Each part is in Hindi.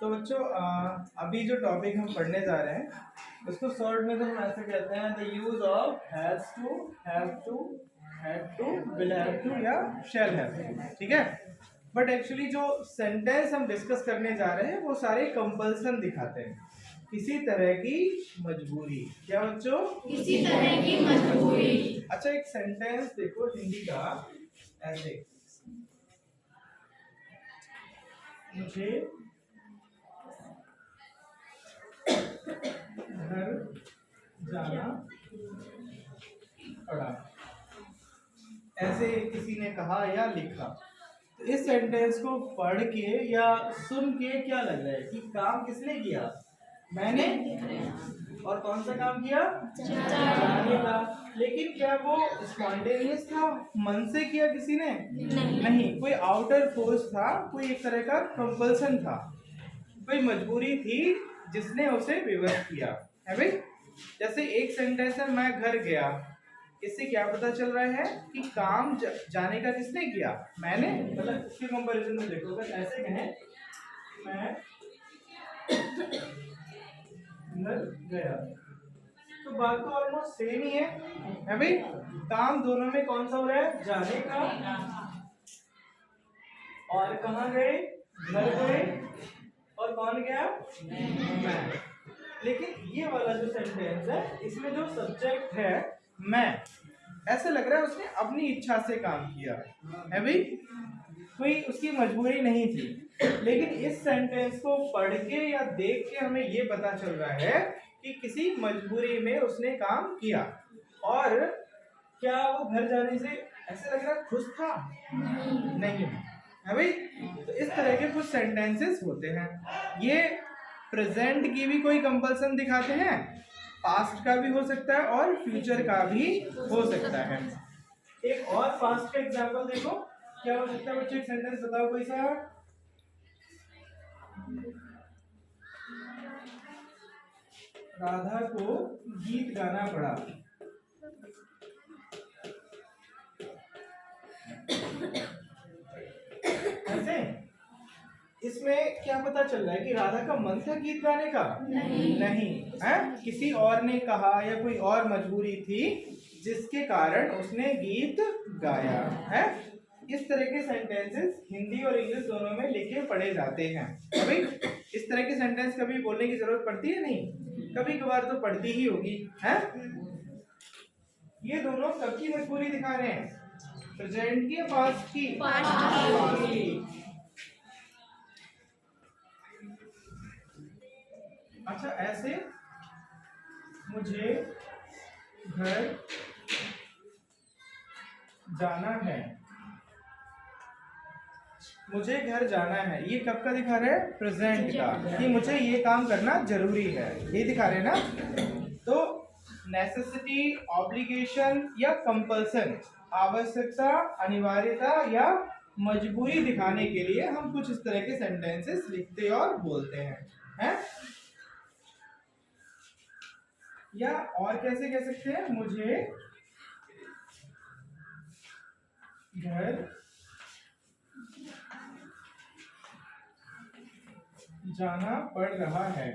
तो बच्चों अभी जो टॉपिक हम पढ़ने जा रहे हैं उसको शॉर्ट में तो हम ऐसे कहते हैं the use of have to will have to या शैल हैव। ठीक है, बट एक्चुअली जो सेंटेंस हम डिस्कस करने जा रहे हैं वो सारे कंपल्सन दिखाते हैं, किसी तरह की मजबूरी। क्या बच्चों? किसी तरह की मजबूरी। अच्छा, एक सेंटेंस देखो हिंदी का ऐसे, मुझे घर जाना पड़ा, ऐसे किसी ने कहा या लिखा। तो इस सेंटेंस को पढ़ के या सुन के क्या लग रहा है कि काम किसने किया? मैंने। और कौन सा काम किया? जाने का। लेकिन क्या वो स्पॉन्टेनियस था, मन से किया किसी ने? नहीं, कोई आउटर फोर्स था, कोई एक तरह का कंपल्सन था, कोई मजबूरी थी जिसने उसे विवश किया है भाई। जैसे एक सेंटेंस है मैं घर गया, इससे क्या पता चल रहा है कि काम जाने का किसने किया? मैंने। मतलब उसके कंपैरिजन में देखो, अगर ऐसे कहें मैं घर गया तो बात तो ऑलमोस्ट सेम ही है भाई। काम दोनों में कौन सा हो रहा है? जाने का। और कहाँ गए? घर गए। और कौन गया? मैं। लेकिन ये वाला जो सेंटेंस है इसमें जो सब्जेक्ट है मैं, ऐसा लग रहा है उसने अपनी इच्छा से काम किया है भाई, कोई उसकी मजबूरी नहीं थी। लेकिन इस सेंटेंस को पढ़ के या देख के हमें ये पता चल रहा है कि किसी मजबूरी में उसने काम किया। और क्या वो घर जाने से ऐसे लग रहा है खुश था? नहीं है भाई। तो इस तरह के कुछ सेंटेंसेस होते हैं। ये प्रेजेंट की भी कोई कंपल्सन दिखाते हैं, पास्ट का भी हो सकता है और फ्यूचर का भी हो सकता है। एक और पास्ट का एग्जांपल देखो, क्या हो सकता है बच्चों? एक सेंटेंस बताओ कोई सा। राधा को गीत गाना पड़ा। ऐसे इसमें क्या पता चल रहा है कि राधा का मन था गीत गाने का? नहीं है, किसी और ने कहा या कोई और मजबूरी थी जिसके कारण उसने गीत गाया है। इस तरह के सेंटेंसेस हिंदी और इंग्लिश दोनों में लिखे पढ़े जाते हैं। अभी इस तरह के सेंटेंस कभी बोलने की जरूरत पड़ती है? नहीं, कभी कभार तो पड़ती ही होगी है। ये दोनों कब की मजबूरी दिखा रहे हैं? प्रेजेंट की या पास्ट की? पास्ट की। अच्छा, ऐसे मुझे घर जाना है, मुझे घर जाना है, ये कब का दिखा रहे हैं? प्रेजेंट का, कि मुझे ये काम करना जरूरी है, ये दिखा रहे हैं ना। तो नेसेसिटी, ऑब्लिगेशन या कंपल्सन, आवश्यकता, अनिवार्यता या मजबूरी दिखाने के लिए हम कुछ इस तरह के सेंटेंसेस लिखते और बोलते हैं? या और कैसे कह सकते हैं? मुझे घर जाना पड़ रहा है।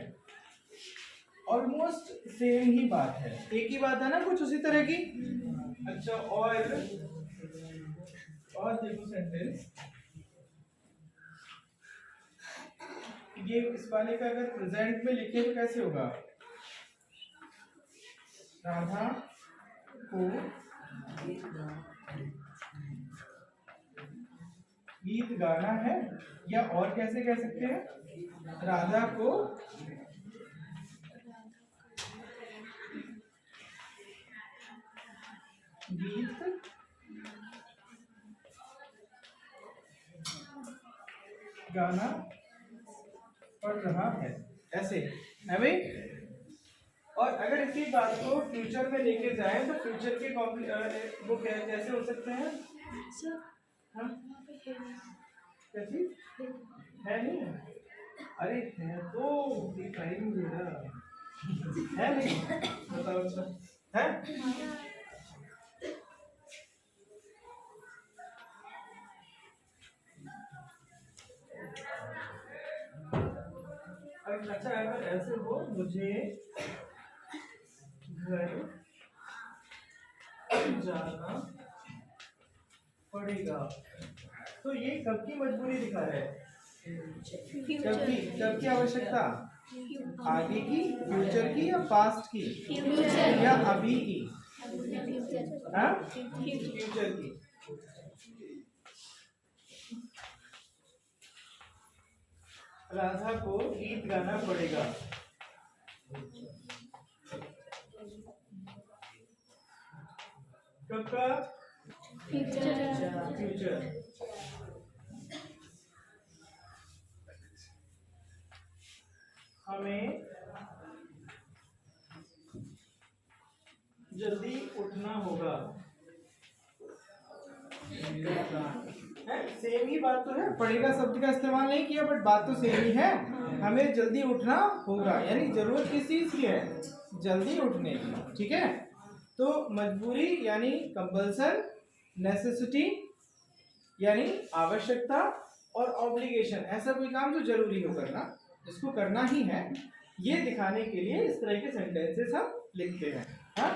ऑलमोस्ट सेम ही बात है, एक ही बात है ना, कुछ उसी तरह की। अच्छा, और देखो सेंटेंस, ये इस वाले का अगर प्रेजेंट में लिखे तो कैसे होगा? राधा को गीत गाना है, या और कैसे कह सकते हैं? राधा को गीत गाना पड़ रहा है, ऐसे है भाई। और अगर इसी बात को फ्यूचर में लेके जाएं तो फ्यूचर के वो कैसे हो सकते हैं? हाँ? कैसी है? नहीं, अरे है तो दिखाई नहीं दे रहा है। नहीं, बताओ अच्छा है। अच्छा अगर ऐसे हो मुझे घर जाना पड़ेगा, तो ये कब की मजबूरी दिखा रहा है? कब की आवश्यकता? आगे की, फ्यूचर की या पास्ट की या अभी की? हाँ, फ्यूचर की। राधा को गीत गाना पड़ेगा, कब का? फ्यूचर। हमें जल्दी उठना होगा, सेम ही बात तो है, पड़ेगा शब्द का इस्तेमाल नहीं किया बट बात तो सेम ही है। हमें जल्दी उठना होगा यानी जरूरत किस चीज की है? जल्दी उठने की, ठीक है। तो मजबूरी यानी कंपल्सन, नेसेसिटी यानी आवश्यकता, और ऑब्लिगेशन ऐसा कोई काम जो जरूरी हो करना, इसको करना ही है, ये दिखाने के लिए इस तरह के सेंटेंसेस हम लिखते हैं। हाँ,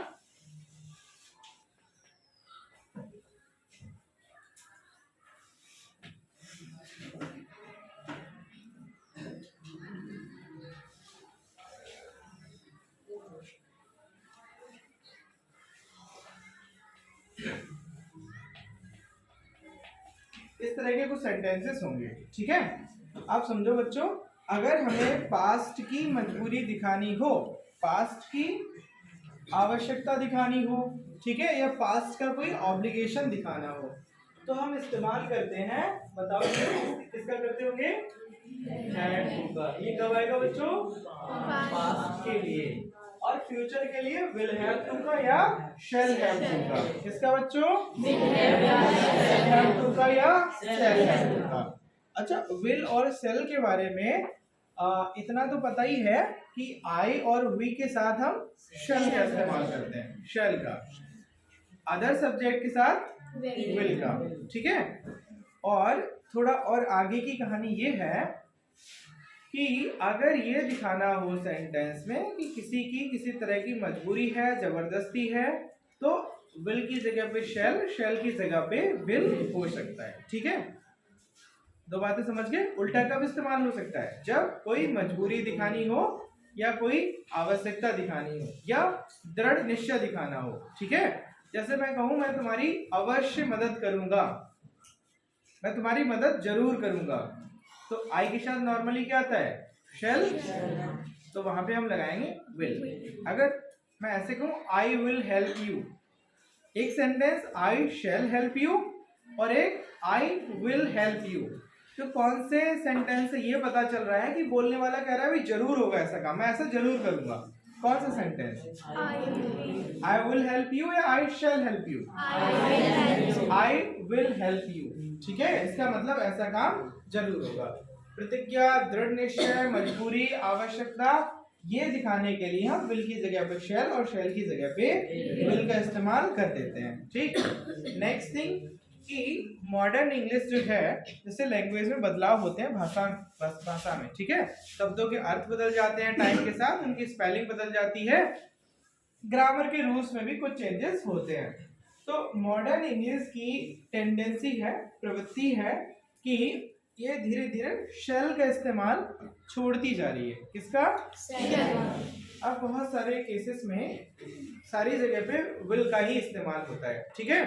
इस तरह के कुछ सेंटेंसेस होंगे, ठीक है। आप समझो बच्चों, अगर हमें पास्ट की मजबूरी दिखानी हो, पास्ट की आवश्यकता दिखानी हो, ठीक है, या पास्ट का कोई ऑब्लिगेशन दिखाना हो, तो हम इस्तेमाल करते हैं, बताओ किसका करते होंगे? हैड टू का। ये कब आएगा बच्चों? पास्ट के लिए। और फ्यूचर के लिए विल हैव टू का या शैल हैव टू का। किसका बच्चों? विल हैव टू का या शैल हैव टू का। अच्छा, विल और शैल के बारे में इतना तो पता ही है कि आई और वी के साथ हम शैल का इस्तेमाल करते हैं, शैल का। अदर सब्जेक्ट के साथ विल का, ठीक है। और थोड़ा और आगे की कहानी ये है कि अगर ये दिखाना हो सेंटेंस में कि किसी की किसी तरह की मजबूरी है, जबरदस्ती है, तो विल की जगह पे शैल, शैल की जगह पे विल हो सकता है, ठीक है। दो बातें समझ गए। उल्टा कब इस्तेमाल हो सकता है? जब कोई मजबूरी दिखानी हो या कोई आवश्यकता दिखानी हो या दृढ़ निश्चय दिखाना हो, ठीक है। जैसे मैं कहूं मैं तुम्हारी अवश्य मदद करूंगा, मैं तुम्हारी मदद जरूर करूंगा, तो आई के साथ नॉर्मली क्या आता है? शैल, तो वहां पे हम लगाएंगे विल। अगर मैं ऐसे कहूं आई विल हेल्प यू, एक sentence I shall help you और एक आई विल हेल्प यू, तो कौन से सेंटेंस से ये पता चल रहा है कि बोलने वाला कह रहा है भाई जरूर होगा ऐसा काम, मैं ऐसा जरूर करूंगा? कौन सा sentence? I will help you या I shall help you? I will help you, ठीक है। इसका मतलब ऐसा काम जरूर होगा। प्रतिज्ञा, दृढ़ निश्चय, मजबूरी, आवश्यकता, ये दिखाने के लिए हम विल की जगह पे शैल और शैल की जगह पे विल का इस्तेमाल कर देते हैं, ठीक। नेक्स्ट थिंग कि मॉडर्न इंग्लिश जो है, जैसे लैंग्वेज में बदलाव होते हैं, भाषा में, ठीक है। शब्दों के अर्थ बदल जाते हैं टाइम के साथ, उनकी स्पेलिंग बदल जाती है, ग्रामर के रूल्स में भी कुछ चेंजेस होते हैं। तो मॉडर्न इंग्लिश की टेंडेंसी है, प्रवृत्ति है कि ये धीरे धीरे शैल का इस्तेमाल छोड़ती जा रही है। किसका? अब बहुत सारे केसेस में सारी जगह पे विल का ही इस्तेमाल होता है, ठीक है।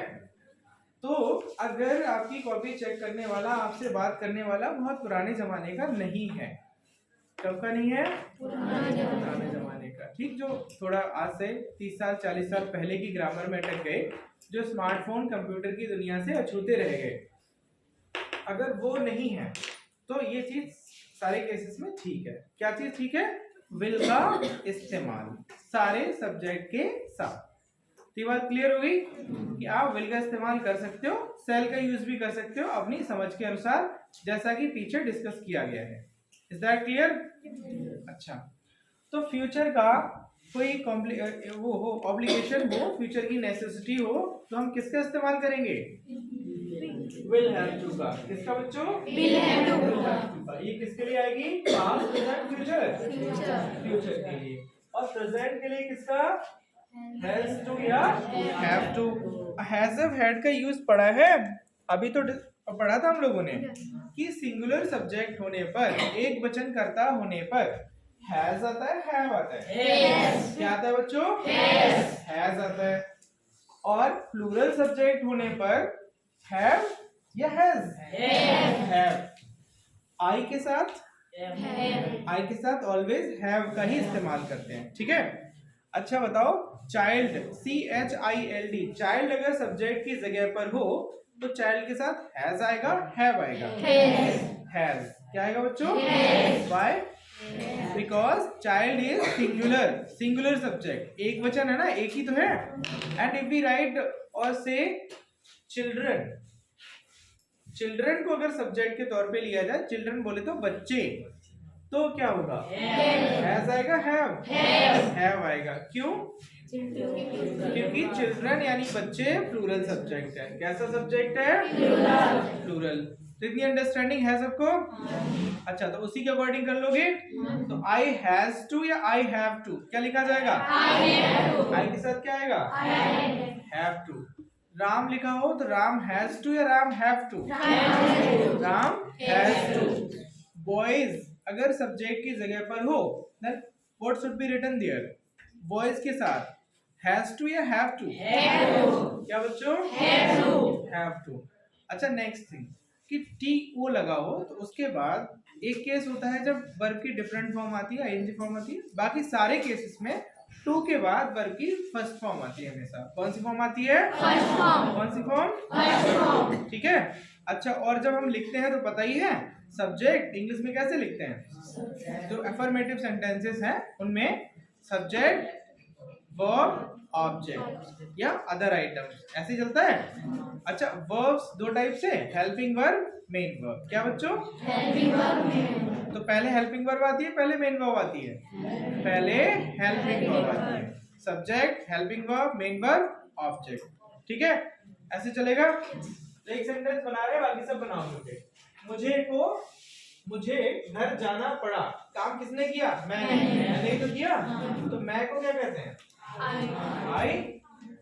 तो अगर आपकी कॉपी चेक करने वाला, आपसे बात करने वाला बहुत पुराने जमाने का नहीं है, कब का नहीं है? पुराने जमाने का, ठीक, जो थोड़ा आज से 30 साल 40 साल पहले की ग्रामर में अटक गए, जो स्मार्टफोन कंप्यूटर की दुनिया से अछूते रह गए, अगर वो नहीं है तो ये चीज सारे केसेस में ठीक है। क्या चीज ठीक है? विल का इस्तेमाल सारे सब्जेक्ट के साथ। तो बात क्लियर हो गई कि आप विल का इस्तेमाल कर सकते हो, सेल का यूज भी कर सकते हो अपनी समझ के अनुसार, जैसा कि पीछे डिस्कस किया गया है। Is that clear? अच्छा, तो फ्यूचर का कोई वो हो, ऑब्लिगेशन हो, फ्यूचर की नेसेसिटी हो, तो हम किसका इस्तेमाल करेंगे? will have to का किसका बच्चों Will have to will have to का ये किसके लिए आएगी past present future Future. Future के लिए और प्रेजेंट के लिए किसका has to या have to has have had का यूज पढ़ा है अभी तो पढ़ा था हम लोगों ने कि सिंगुलर सब्जेक्ट होने पर एक वचन कर्ता होने पर has आता है have आता है Has. क्या आता है बच्चों has आता है और प्लूरल सब्जेक्ट होने पर have या has have आई के साथ ऑलवेज हैव का ही इस्तेमाल करते हैं ठीक है अच्छा बताओ चाइल्ड CHILD चाइल्ड अगर सब्जेक्ट की जगह पर हो तो चाइल्ड के साथ हैज आएगा हैव आएगा हैज क्या आएगा बच्चों why because child is singular subject एक वचन है ना एक ही तो है एंड इफ वी राइट और से चिल्ड्रन को अगर सब्जेक्ट के तौर पे लिया जाए चिल्ड्रन बोले तो बच्चे तो क्या होगा हैज आएगा हैव आएगा क्यों क्योंकि चिल्ड्रन यानी बच्चे प्लूरल सब्जेक्ट है कैसा सब्जेक्ट है प्लूरल तो इतनी अंडरस्टैंडिंग है सबको अच्छा तो उसी के अकॉर्डिंग कर लोगे तो आई हैज टू या आई हैव टू क्या लिखा जाएगा आई के साथ क्या आएगा हैव टू राम लिखा हो तो राम हैज टू या Ram have to Ram has two boys अगर सब्जेक्ट की जगह पर हो then what should be written there boys के साथ हैज टू या हैव टू क्या बच्चों हैव टू अच्छा नेक्स्ट थिंग कि TO लगा हो तो उसके बाद एक केस होता है जब वर्ब की डिफरेंट फॉर्म आती है ING फॉर्म आती है बाकी सारे केसेस में टू के बाद वर्ब की फर्स्ट फॉर्म आती है हमेशा कौन सी फॉर्म आती है कौन सी फॉर्म ठीक है अच्छा और जब हम लिखते हैं तो पता ही है सब्जेक्ट इंग्लिश में कैसे लिखते हैं जो अफर्मेटिव सेंटेंसेस हैं उनमें सब्जेक्ट वर्ब ऑब्जेक्ट या अदर आइटम्स ऐसे चलता है अच्छा वर्ब्स दो टाइप से हेल्पिंग वर्ब मेन वर्ब क्या बच्चों तो पहले हेल्पिंग वर्ब आती है पहले मेन वर्ब आती है पहले हेल्पिंग वर्ब आती है subject helping verb main verb object ठीक है ऐसे चलेगा तो एक सेंटेंस बना रहे हैं बाकी सब बनाओगे मुझे घर जाना पड़ा काम किसने किया मैंने ही तो किया तो मैं को क्या कहते हैं आई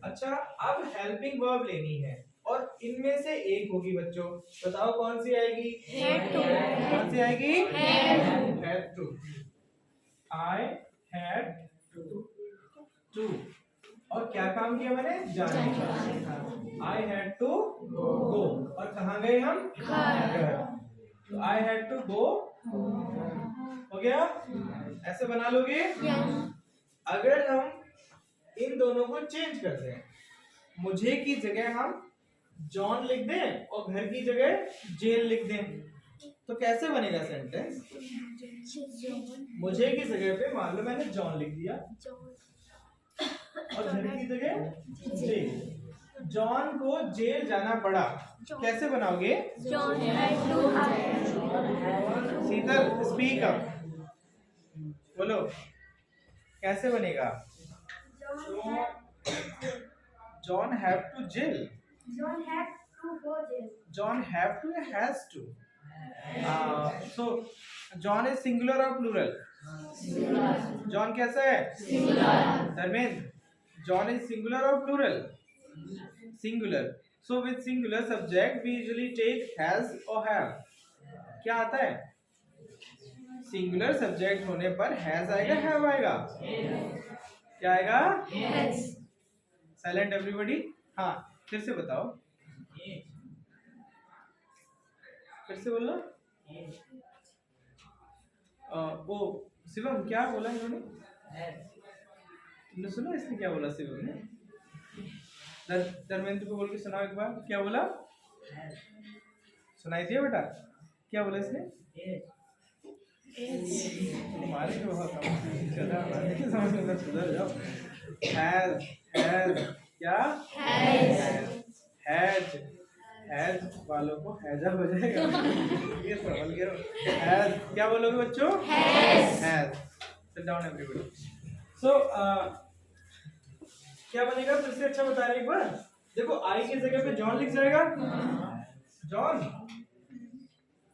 अच्छा अब हेल्पिंग वर्ब लेनी है और इनमें से एक होगी बच्चों बताओ कौन सी आएगी कौन सी आएगी had to I had to और क्या काम किया मैंने जाने का I had to go और कहाँ गए हम घर तो I had to go हो गया ऐसे बना लोगे अगर हम इन दोनों को चेंज कर दें मुझे की जगह हम जॉन लिख दें और घर की जगह जेल लिख दें तो कैसे बनेगा सेंटेंस मुझे की जगह पे मान लो मैंने जॉन लिख दिया और घर की जगह जेल जॉन को जेल जाना पड़ा कैसे बनाओगे शीतल स्पीक अप बोलो कैसे बनेगा John have to jail John have to या has to so John is singular or plural John कैसा है Dharmendra John is singular or plural singular so with singular subject we usually take has or have क्या आता है singular subject होने पर has आएगा have आएगा क्या आएगा silent everybody हाँ फिर से बताओ फिर से बोलना वो शिवम क्या बोला इन्होंने तुमने सुना इसने क्या बोला शिवम ने धर्मेंद्र को बोल के सुनाओ एक बार क्या बोला सुनाई दिया बेटा क्या बोला इसने तुम्हारे जो समझ में सुधर जाओ क्या हैज वालों को हैजा हो जाएगा ये समझ गए हैज क्या बोलोगे बच्चों has sit down everybody so क्या बनेगा फिर से अच्छा बता रहे एक बार देखो आई की जगह पे जॉन लिख जाएगा जॉन,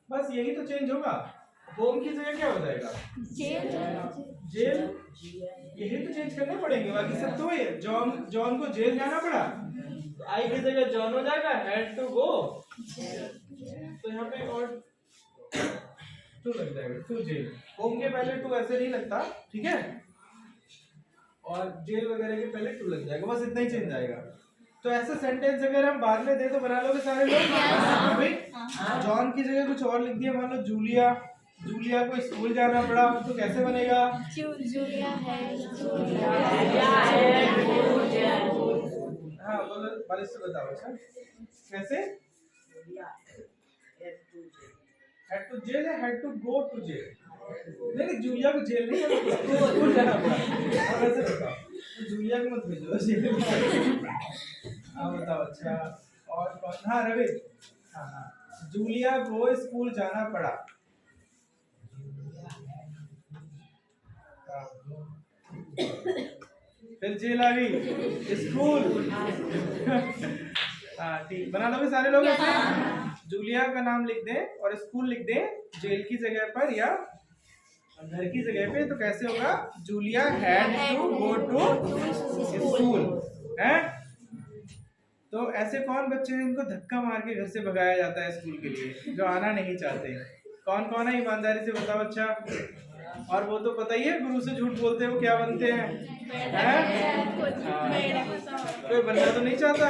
बस यही तो चेंज होगा। होम की जगह क्या हो जाएगा? जेल। यही तो चेंज करने पड़ेंगे, बाकी सब तो है। जॉन को जेल जाना पड़ा, आई की जगह जॉन हो जाएगा, हैड टू गो, तो यहाँ पे और टू लग जाएगा, टू जेल। होम के पहले टू ऐसे नहीं लगता, ठीक है, और जेल वगैरह के पहले टू लग जाएगा, बस इतना ही चेंज आएगा। तो ऐसा सेंटेंस अगर हम बाद में दे तो बना लोगे सारे लोग? भाई जॉन की जगह कुछ और लिख दिया, मान लो जूलिया को स्कूल जाना पड़ा, तो कैसे बनेगा? जूलिया है हाँ बोलो, बारिश से बताओ। अच्छा कैसे? हैड टू जेल है, had to go to jail. नहीं, जूलिया को जेल नहीं, स्कूल जाना पड़ा। अब ऐसे बताओ, जूलिया को मत भेजो जेल। हाँ बताओ। अच्छा और कौन? हाँ रवि। हाँ, जूलिया को स्कूल जाना पड़ा। फिर जेल आ गई, स्कूल। हाँ ठीक, बना लोगे सारे लोग ऐसे? जूलिया का नाम लिख दें और स्कूल लिख दें जेल की जगह पर या घर की जगह पे, तो कैसे होगा? Julia had to go to school है। तो ऐसे कौन बच्चे हैं इनको धक्का मार के घर से भगाया जाता है स्कूल के लिए, जो आना नहीं चाहते? कौन कौन है? ईमानदारी से बताओ। अच्छा, और वो तो पता ही है, गुरु से झूठ बोलते हैं वो क्या बनते हैं? कोई बनना तो नहीं चाहता?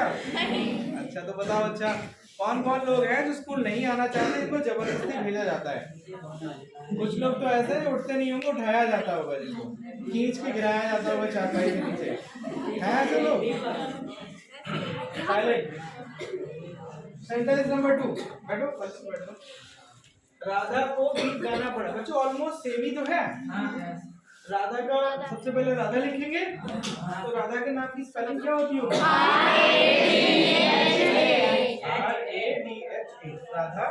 अच्छा तो बताओ। अच्छा कौन कौन लोग हैं जो स्कूल नहीं आना चाहते, इनको जबरदस्ती भेजा जाता है? कुछ लोग तो ऐसे हैं उठते नहीं होंगे, उठाया जाता होगा, जिनको खींच के गिराया जाता होगा चारपाई के नीचे, है ऐसे लोग? सेंटेंस नंबर 2, बैठो। राधा को गीत गाना पड़ा। बच्चों ऑलमोस्ट सेम ही तो है। राधा का सबसे पहले राधा लिखेंगे, तो राधा के नाम की स्पेलिंग क्या होती होगी? RADHA, राधा।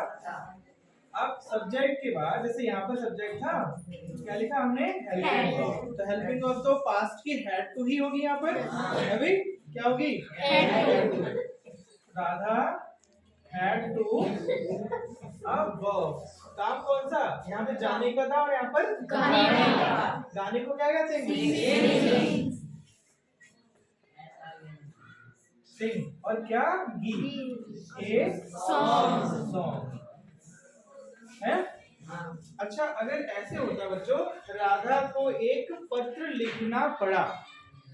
अब सब्जेक्ट के बाद, जैसे यहाँ पर सब्जेक्ट था, क्या लिखा हमने? Helping of. तो हेल्पिंग ऑफ तो पास्ट की हैड टू ही होगी यहाँ पर, अभी क्या होगी? राधा हैड टू अब काम कौन सा? यहाँ पे जाने का था और यहाँ पर गाने का। गाने को क्या कहते हैं? सिंग। और क्या? गीत। ए सॉन्ग है। अच्छा अगर ऐसे होता बच्चों, राधा को एक पत्र लिखना पड़ा,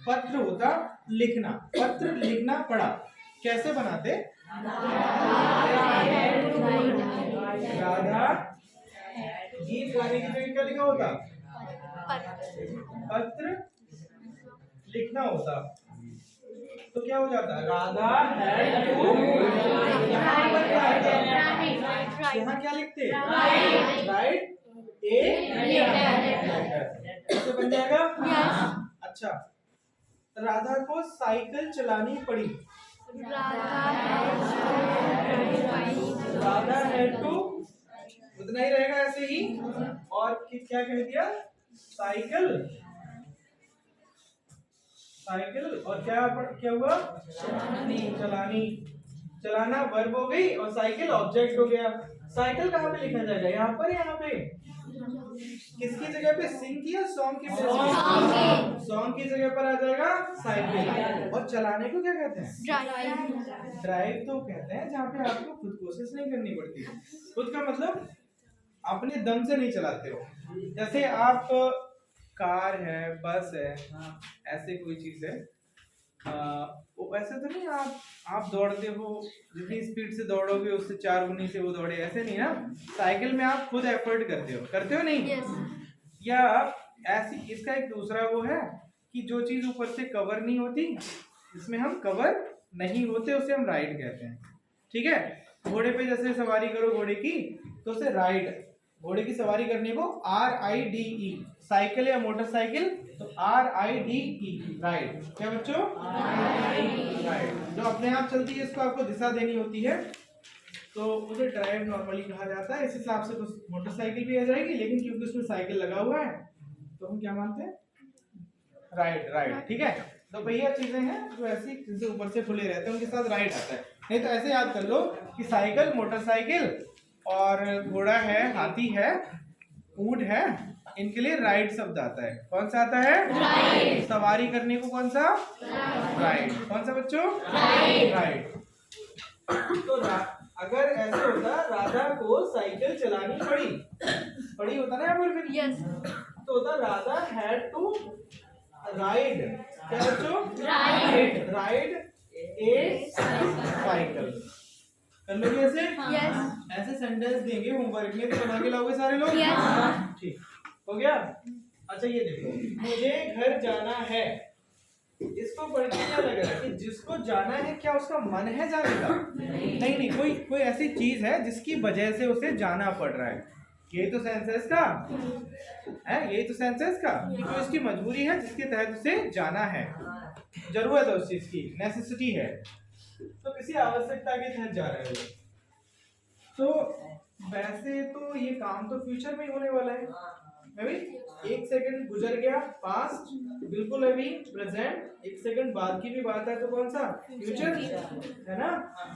पत्र होता लिखना, पत्र लिखना पड़ा, कैसे बनाते? राधा गीत गाने की जगह क्या लिखा होता? पत्र लिखना होता, तो क्या हो जाता? Radha had to. यहाँ क्या लिखते? राइट ए लेटर, ऐसे बन जाएगा। अच्छा राधा को साइकिल चलानी पड़ी, राधा हैड टू, उतना ही रहेगा ऐसे ही। और क्या कह दिया? Cycle, cycle. और क्या हुआ? चलानी। चलाना वर्ब हो गई और साइकिल ऑब्जेक्ट हो गया। साइकिल कहाँ पे लिखा जाएगा? यहाँ पर, यहाँ पे किसकी जगह पे? सिंग की या सॉन्ग की? सॉन्ग की जगह पर आ जाएगा साइकिल। और चलाने को क्या कहते हैं? ड्राइव तो कहते हैं जहाँ पे आपको खुद कोशिश नहीं करनी पड़ती। खुद का मतलब अपने दम से नहीं चलाते हो। जैसे आप कार है, बस है, ऐसे कोई चीज है, वैसे तो नहीं आप दौड़ते हो, जितनी स्पीड से दौड़ोगे उससे 4 गुनी से वो दौड़े, ऐसे नहीं ना। साइकिल में आप खुद एफर्ट करते हो नहीं? या ऐसी, इसका एक दूसरा वो है कि जो चीज ऊपर से कवर नहीं होती, इसमें हम कवर नहीं होते, उसे हम राइड कहते हैं। ठीक है, घोड़े पे जैसे सवारी करो घोड़े की, तो उसे राइड, घोड़े की सवारी करने को RIDE। साइकिल या मोटरसाइकिल तो RIDE, राइड। क्या बच्चों? राइड। जो अपने आप चलती है, इसको आपको दिशा देनी होती है, तो उसे ड्राइव नॉर्मली कहा जाता है। इस हिसाब से तो मोटरसाइकिल भी आ जाएगी, लेकिन क्योंकि उसमें साइकिल लगा हुआ है तो हम क्या मानते हैं? राइड। ठीक है, दोपहिया चीजें हैं जो ऐसी जिनसे ऊपर से खुले रहते हैं, उनके साथ राइड आता है। नहीं तो ऐसे याद कर लो कि साइकिल, मोटरसाइकिल और घोड़ा है, हाथी है, ऊंट है, इनके लिए राइड शब्द आता है। कौन सा आता है? राइड। सवारी करने को कौन सा? राइड। कौन सा बच्चों? राइड। तो अगर ऐसे होता राधा को साइकिल चलानी पड़ी होता ना यहाँ पर फिर यस तो होता राधा हैड टू राइड। क्या बच्चों? Ride a cycle. कर लोगे ऐसे? यस ऐसे सेंटेंस देंगे होमवर्क में तो बना के लाओगे सारे लोग? ठीक हो गया। अच्छा ये देखो, मुझे घर जाना है, इसको पढ़ के क्या लग रहा है कि जिसको जाना है क्या उसका मन है जाने का? नहीं, कोई ऐसी चीज है जिसकी वजह से उसे जाना पड़ रहा है। यही तो सेंस है इसका, है यही तो सेंस है इसका कि कोई इसकी मजबूरी है जिसके तहत उसे जाना है, जरूरत है उस चीज की, नेसेसिटी है, तो किसी आवश्यकता के तहत जा रहा है वो। तो वैसे तो ये काम तो फ्यूचर में ही होने वाला है। अभी 1 सेकंड गुजर गया, पास्ट, बिल्कुल अभी प्रेजेंट, 1 सेकंड बाद की भी बात है तो कौन सा? फ्यूचर है ना,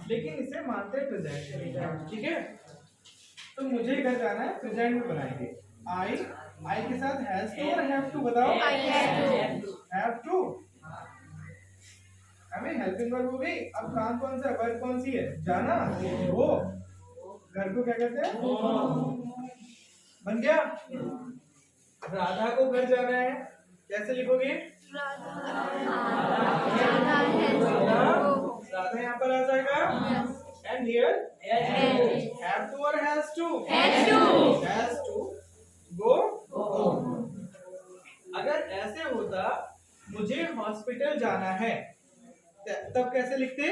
लेकिन इसे मानते हैं प्रेजेंट। ठीक है, तो मुझे घर जाना है, प्रेजेंट में बनाएंगे। आई के साथ हैज टू और हैव टू बताओ। हैव टू हमें हेल्पिंग वर्ब हो गई। अब काम कौन सा? वर्ब कौन सी है? जाना। वो घर को क्या कहते हैं? बन गया। राधा को घर जाना है, कैसे लिखोगे? राधा यहाँ पर आ जाएगा। एंड हियर हैव टू और has to? Has to go. अगर ऐसे होता मुझे हॉस्पिटल जाना है, तब कैसे लिखते?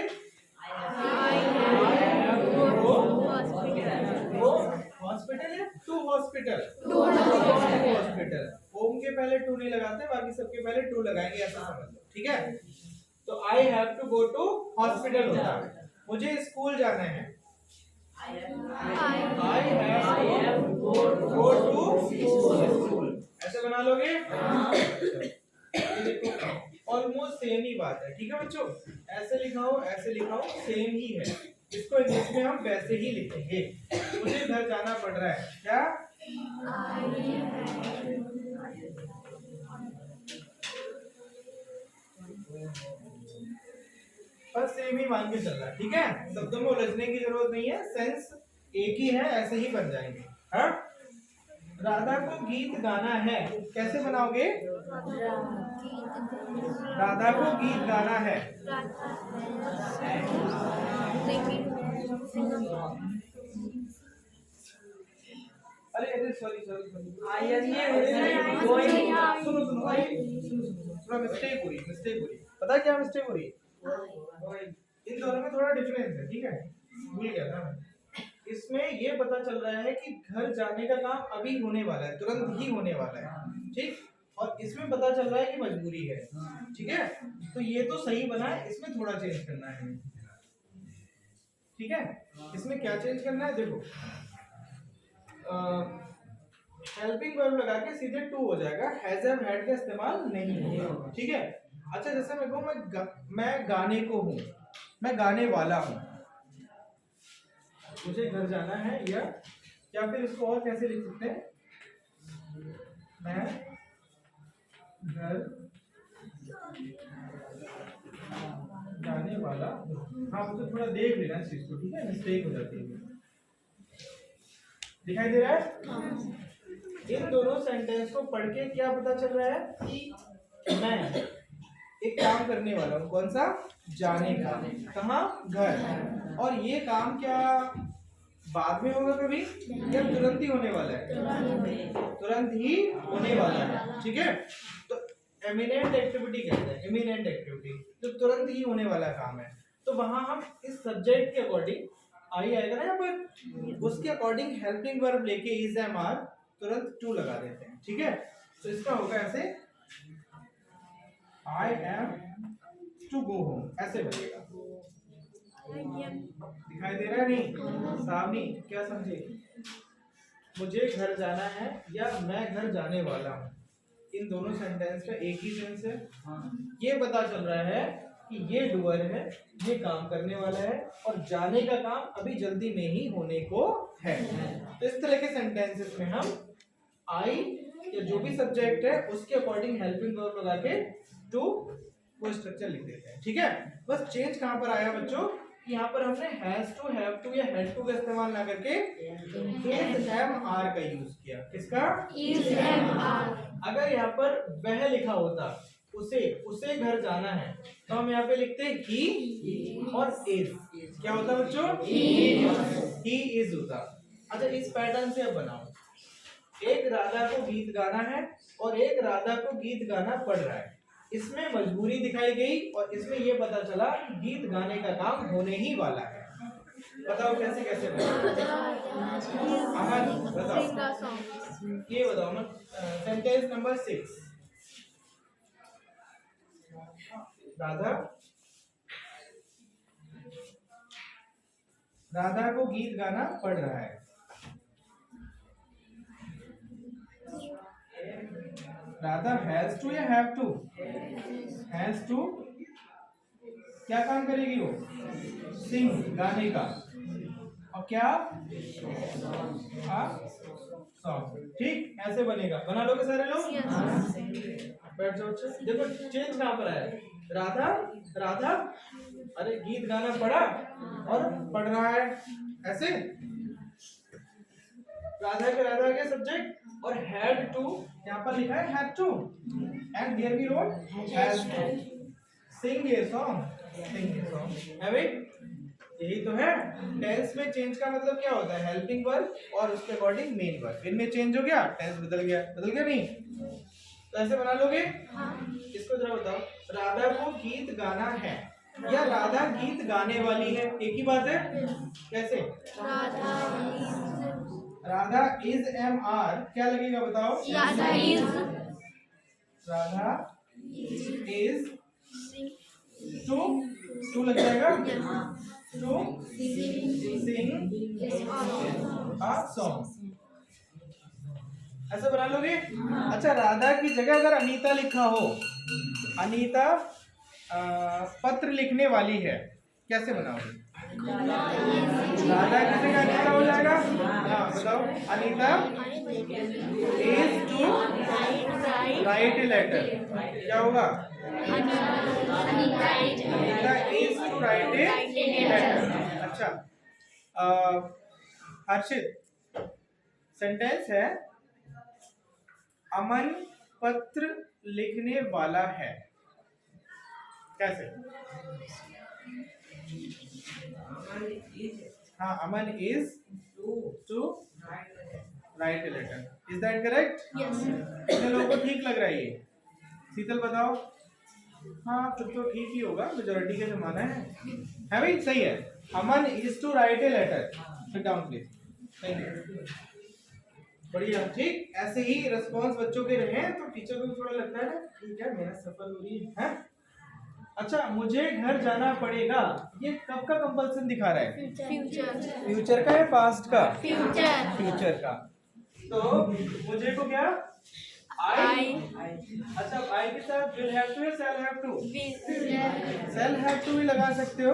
हॉस्पिटल है टू हॉस्पिटल। हॉस्पिटल होम के पहले टू नहीं लगाते, बाकी सबके पहले टू लगाएंगे, ऐसा समझ लो। ठीक है, तो I have to go to hospital होता। मुझे स्कूल जाना है, I have to go to school. ऐसे बना लोगे? देखो ऑलमोस्ट सेम ही बात है। ठीक है बच्चों, ऐसे लिखाओ सेम ही है। इसको इंग्लिश में हम वैसे ही लिखेंगे। मुझे घर जाना पड़ रहा है, क्या? बस सेम ही मान के चल रहा है। ठीक है, शब्दों में उलझने की जरूरत नहीं है, सेंस एक ही है, ऐसे ही बन जाएंगे। हाँ, राधा को गीत गाना है, कैसे बनाओगे? राधा को गीत गाना है। अरे सॉरी सुनो मिस्टेक हो रही। पता क्या मिस्टेक हो रही? इन दोनों में थोड़ा डिफरेंस है। ठीक है, भूल गया था मैं। इसमें ये पता चल रहा है कि घर जाने का काम अभी होने वाला है, तुरंत ही होने वाला है। ठीक, और इसमें पता चल रहा है कि मजबूरी है। ठीक है, तो ये तो सही बना है, इसमें थोड़ा चेंज करना है। ठीक है, इसमें क्या चेंज करना है? देखो हेल्पिंग वर्ब लगा के सीधे टू हो जाएगा, हैज हैव हैड का इस्तेमाल नहीं होगा। ठीक है, अच्छा जैसे मैं कहूँ मैं गाने को हूँ, मैं गाने वाला हूँ, मुझे घर जाना है, या फिर इसको और कैसे लिख सकते हैं? मैं घर जाने वाला हूँ। हाँ, मुझे थोड़ा देख लेना इस चीज को। ठीक है, मिस्टेक हो जाती है। दिखाई दे रहा है? इन दोनों सेंटेंस को पढ़ के क्या पता चल रहा है कि मैं एक काम करने वाला हूँ। कौन सा? जाने का। कहाँ? घर। और ये काम क्या बाद में होगा कभी, या तुरंत ही होने वाला है? तुरंत ही होने वाला है। ठीक है, तो एमिनेंट एक्टिविटी कहते हैं, एमिनेंट एक्टिविटी तो तुरंत ही होने वाला काम है। तो वहां हम इस सब्जेक्ट के अकॉर्डिंग आई आएगा ना यहाँ पर, उसके अकॉर्डिंग हेल्पिंग वर्ब लेके इज एम आर तुरंत टू लगा देते हैं। ठीक है, तो इसका होगा ऐसे, I am to go home, ऐसे बनेगा। दिखाई दे रहा है? नहीं सामने क्या समझे? मुझे घर जाना है या मैं घर जाने वाला हूँ। इन दोनों सेंटेंस का एक ही सेंस है। ये पता चल रहा है कि ये डूअर है, ये काम करने वाला है और जाने का काम अभी जल्दी में ही होने को है। तो इस तरह के सेंटेंसेस में हम आई या जो भी सब्जेक्ट है उसके अकॉर्डिंग हेल्पिंग वर्ब लगा के टू वो स्ट्रक्चर लिख देते हैं। ठीक है, बस चेंज कहां पर आया बच्चों, यहाँ पर हमने हैज टू, हैव टू या हैड टू का इस्तेमाल ना करके इज एम आर का यूज किया। किसका? is am are अगर यहाँ पर वह लिखा होता, उसे घर जाना है, तो हम यहाँ पे लिखते ही और इज। क्या होता बच्चों? ही इज होता। अच्छा, इस पैटर्न से अब बनाओ। एक राधा को गीत गाना है और एक राधा को गीत गाना पड़ रहा है। इसमें मजबूरी दिखाई गई और इसमें यह पता चला कि गीत गाने का काम होने ही वाला है। बताओ कैसे कैसे अमन, बताओ, ये बताओ ना। सेंटेंस नंबर 6, राधा को गीत गाना पड़ रहा है। राधा हैज टू या हैव टू? Has to. क्या काम करेगी वो? सिंग, गाने का। और क्या? सॉन्ग। ठीक, ऐसे बनेगा। बना लोगे सारे लोग? बैठ जाओ। देखो चेंज कहां पर है। राधा अरे गीत गाना पड़ा और पढ़ रहा है, ऐसे। राधा के सब्जेक्ट और हैड टू यहाँ पर लिखा है had to and here we wrote has to sing a song. है भाई, यही तो है। टेंस में चेंज का मतलब क्या होता है? हेल्पिंग वर्ब और उसके अकॉर्डिंग मेन वर्ब। इनमें चेंज हो गया, टेंस बदल गया नहीं? तो ऐसे बना लोगे। इसको जरा बताओ, राधा को गीत गाना है या राधा गीत गाने वाली है, एक ही बात है। कैसे? राधा इज एम आर, क्या लगेगा बताओ? राधा is इज टू लग जाएगा, टू सिंग आ सॉन्ग। ऐसा बना लोगे। अच्छा, राधा की जगह अगर अनीता लिखा हो, अनीता पत्र लिखने वाली है, कैसे बनाओगे? राधा की जगह अनीता हो जाएगा। हाँ बताओ, Anita is to write a letter. क्या होगा? Anita is to write a letter. अच्छा, हर्षित, सेंटेंस है अमन पत्र लिखने वाला है। कैसे? हाँ, Aman is to write a letter. Is that correct? कितने लोगों को ठीक लग रहा है ये? शीतल बताओ। हाँ, तो ठीक ही होगा, मेजॉरिटी का जमाना है भाई। सही है, Aman is to write a letter. Sit down please. Thank you, बढ़िया। ठीक, ऐसे ही रिस्पॉन्स बच्चों के रहे तो टीचर को भी थोड़ा लगता है ना ठीक है, मेहनत सफल हो रही है। अच्छा, मुझे घर जाना पड़ेगा, ये कब का कंपल्सन दिखा रहा है? फ्यूचर का है, पास्ट का? फ्यूचर का। तो मुझे को क्या? आई। अच्छा, आई के साथ विल हैव टू या shall have to? Shall have to भी लगा सकते हो,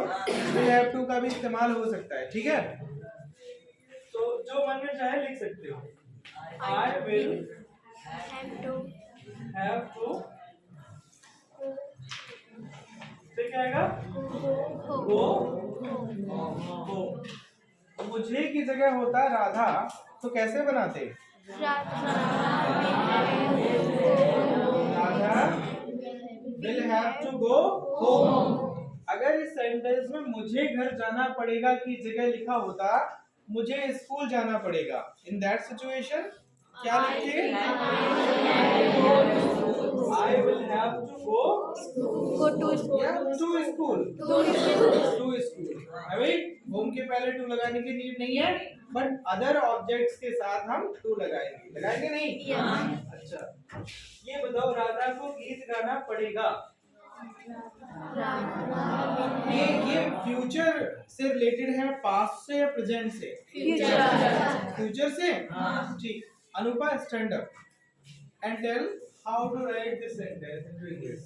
विल हैव टू का भी इस्तेमाल हो सकता है। ठीक है, तो जो मन में चाहे लिख सकते हो। आई विल हैव टू, क्या आएगा? गो। मुझे की जगह होता राधा, तो कैसे बनाते? Radha will have to go home. अगर इस सेंटेंस में मुझे घर जाना पड़ेगा की जगह लिखा होता मुझे स्कूल जाना पड़ेगा, इन दैट सिचुएशन क्या लिखते? I will have to go to school. अभी होम के पहले टू लगाने की नीड नहीं है, बट अदर ऑब्जेक्ट्स के साथ हम टू लगाएंगे नहीं? अच्छा, ये बताओ, राधा को गीत गाना पड़ेगा, ये फ्यूचर से रिलेटेड है, पास्ट से या प्रेजेंट से? फ्यूचर से। ठीक, Anupa stand up and tell how to write this sentence into English.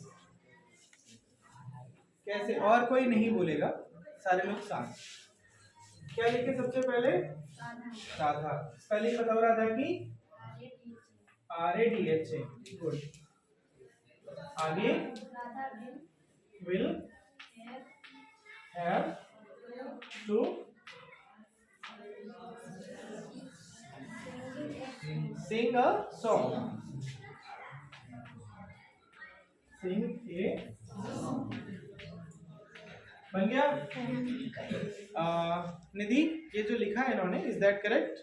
कैसे? और कोई नहीं बोलेगा, सारे लोग शांत। क्या लिखे सबसे पहले? राधा। स्पेलिंग बताओ राधा की। RADHA। गुड। आगे will have to sing a song। sing a बन गया। निधि, ये जो लिखा है इन्होंने, इज दैट करेक्ट?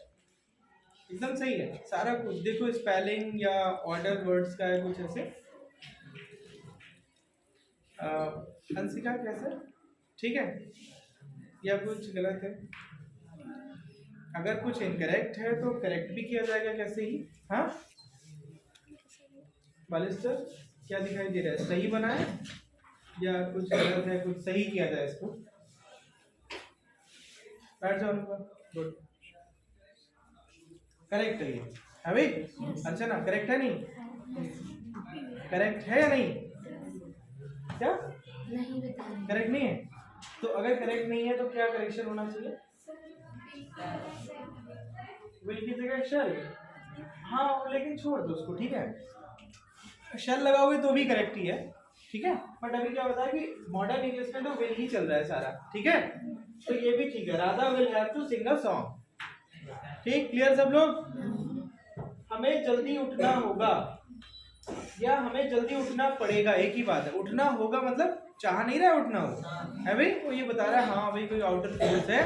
एकदम सही है सारा कुछ। देखो स्पेलिंग या ऑर्डर वर्ड्स का है कुछ ऐसे। अंशिका कैसे? ठीक है या कुछ गलत है? अगर कुछ इनकरेक्ट है तो करेक्ट भी किया जाएगा कैसे ही। हाँ बालिस्टर, क्या दिखाई दे रहा है? सही बना है या कुछ गलत है? कुछ सही किया जाए इसको। बैठ जाओ। गुड, करेक्ट है ये है भाई। अच्छा ना, करेक्ट है नहीं? करेक्ट है या नहीं? क्या नहीं बताएं। करेक्ट नहीं है? तो अगर करेक्ट नहीं है तो क्या करेक्शन होना चाहिए? विल की जगह शल। हाँ लेकिन छोड़ दो उसको, ठीक है। शल लगाओगे तो भी करेक्ट ही है, ठीक है। बट अभी क्या होता है कि मॉडर्न इंग्लिश में तो विल ही चल रहा है सारा, ठीक है। तो ये भी ठीक है, Radha will have to sing a song. ठीक, क्लियर सब लोग? हमें जल्दी उठना होगा या हमें जल्दी उठना पड़ेगा, एक ही बात है। उठना होगा मतलब चाह नहीं रहा है उठना हो, है भाई। वो ये बता रहा है हाँ भाई कोई आउटर फोर्स है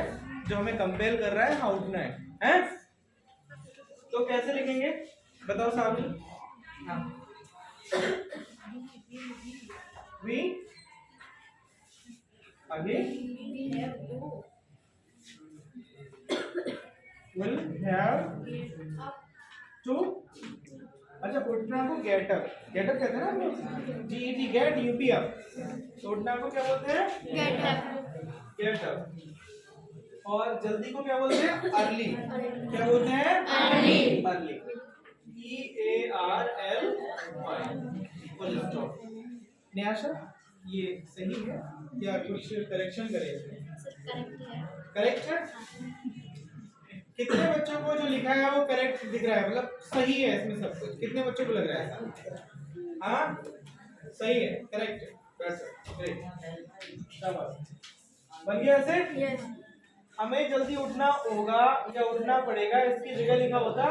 जो हमें कंपेल कर रहा है, हाँ उठना है? तो कैसे लिखेंगे बताओ साहब? हाँ वी आगे विल हैव टू। अच्छा, उठना को गेट अप, गेट अप कहते हैं ना, GET गेट UP अप। तो उठना को क्या बोलते हैं? Get up. Get up. और जल्दी को क्या बोलते हैं? अर्ली। क्या बोलते हैं? Early. Early. EARLY। Full stop. Nyasha, ये सही है या कुछ करेक्शन करें? करेक्ट है। कितने बच्चों को जो लिखा है वो करेक्ट दिख रहा है, मतलब सही है इसमें सब कुछ? कितने बच्चों को लग रहा है ऐसा? हाँ सही है, करेक्ट है। ग्रेट, शाबाश। बन गया ऐसे? यस। हमें जल्दी उठना होगा या उठना पड़ेगा, इसकी जगह लिखा होता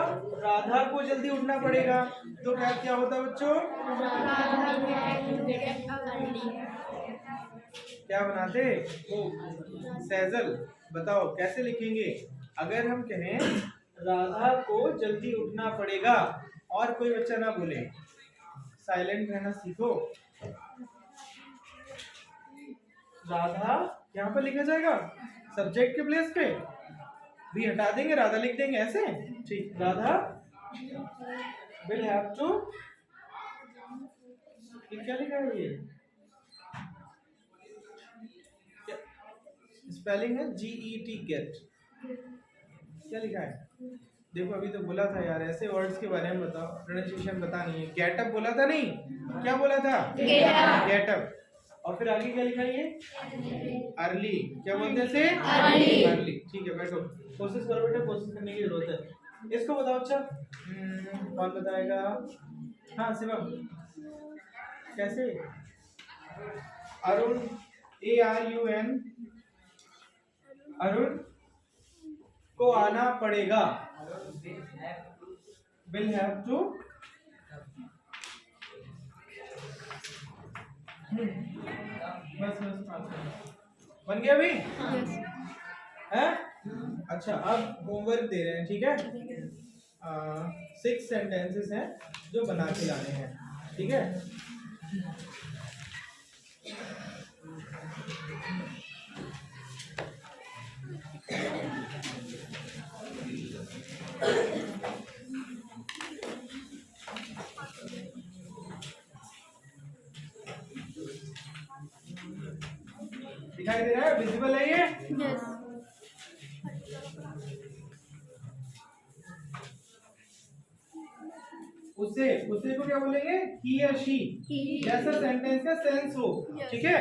राधा को जल्दी उठना पड़ेगा। तो क्या होता बच्चों? क्या बनाते वो? सैजल, बताओ कैसे लिखेंगे अगर हम कहें राधा को जल्दी उठना पड़ेगा और कोई बच्चा ना बोले? साइलेंट रहना सीखो। राधा यहाँ पर लिखा जाएगा सब्जेक्ट के प्लेस पे, भी हटा देंगे, राधा लिख देंगे ऐसे। ठीक, राधा विल हैव टू। क्या लिखा है ये? स्पेलिंग है GET गेट। क्या लिखा है देखो? अभी तो बोला था यार, ऐसे वर्ड्स के बारे में बताओ, प्रोनाउंसिएशन पता नहीं है। गेट अप बोला था नहीं? क्या बोला था? Get up. और फिर आगे क्या लिखा है ये? अर्ली। क्या बोलते थे? अर्ली। अर्ली, ठीक है। बैठो, कोशिश करो बेटा, कोशिश करने की जरूरत है। इसको बताओ। अच्छा कौन बताएगा? हाँ शिवम, कैसे? अरुण, ARUN, अरुण को आना पड़ेगा। Will have to. बस बन गया भी है? अच्छा, अब होमवर्क दे रहे हैं, ठीक है। 6 सेंटेंसेस हैं जो बना के लाने हैं, ठीक है। दिखाई दे रहा है? विजिबल है ये? यस। उससे उसी को क्या बोलेंगे, ही या शी, जैसा सेंटेंस का सेंस हो। ठीक है,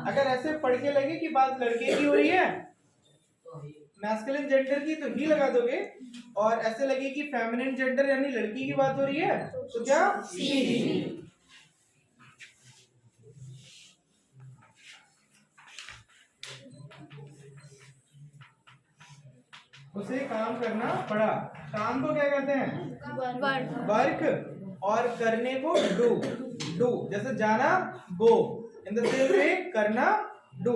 अगर ऐसे पढ़ के लगे कि बात लड़के की हो रही है, मैस्कुलिन जेंडर की, तो ही लगा दोगे, और ऐसे लगे कि फेमिनिन जेंडर यानी लड़की की बात हो रही है, तो क्या शी। उसे काम करना पड़ा। काम को क्या कहते हैं, वर्क, और करने को डू। डू जैसे जाना, गो, इन द सेम वे करना, डू।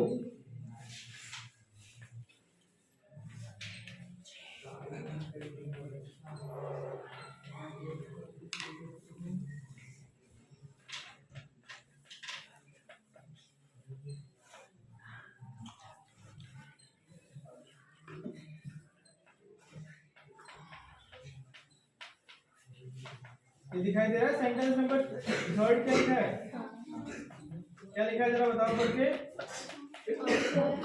ये दिखाई दे रहा है सेंटेंस नंबर 3 क्या लिखा है, क्या लिखा है जरा बताओ पढ़ के।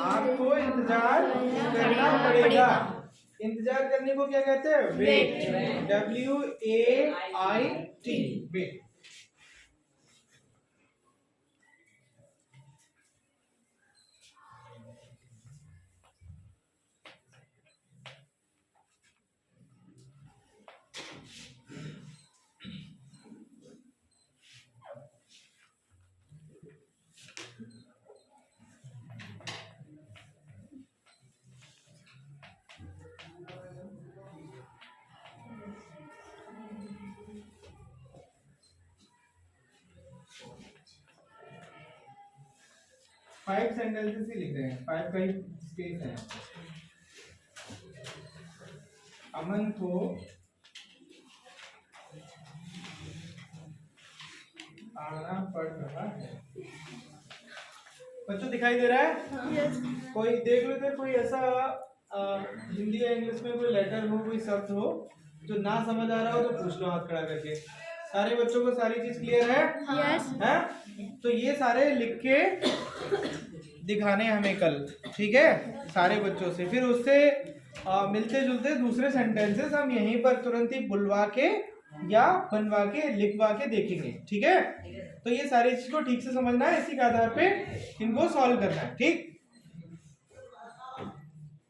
आपको इंतजार करना पड़ेगा। इंतजार करने को क्या कहते हैं, wait, WAIT, wait. Five sentences ही लिख रहे हैं, 5 का ही स्पेस है। अमन को आना पड़ रहा है। बच्चों दिखाई दे रहा है? कोई देख लेते, कोई ऐसा हिंदी या इंग्लिश में कोई लेटर हो, कोई शब्द हो जो ना समझ आ रहा हो, तो पूछ लो हाथ खड़ा करके। सारे बच्चों को सारी चीज क्लियर है? हैं? तो ये सारे लिख के दिखाने हमें कल, ठीक है, सारे बच्चों से। फिर उससे मिलते जुलते दूसरे सेंटेंसेस हम यहीं पर तुरंत ही बुलवा के या बनवा के लिखवा के देखेंगे, ठीक है। तो ये सारी चीज को ठीक से समझना है, इसी के आधार पे इनको सॉल्व करना है, ठीक।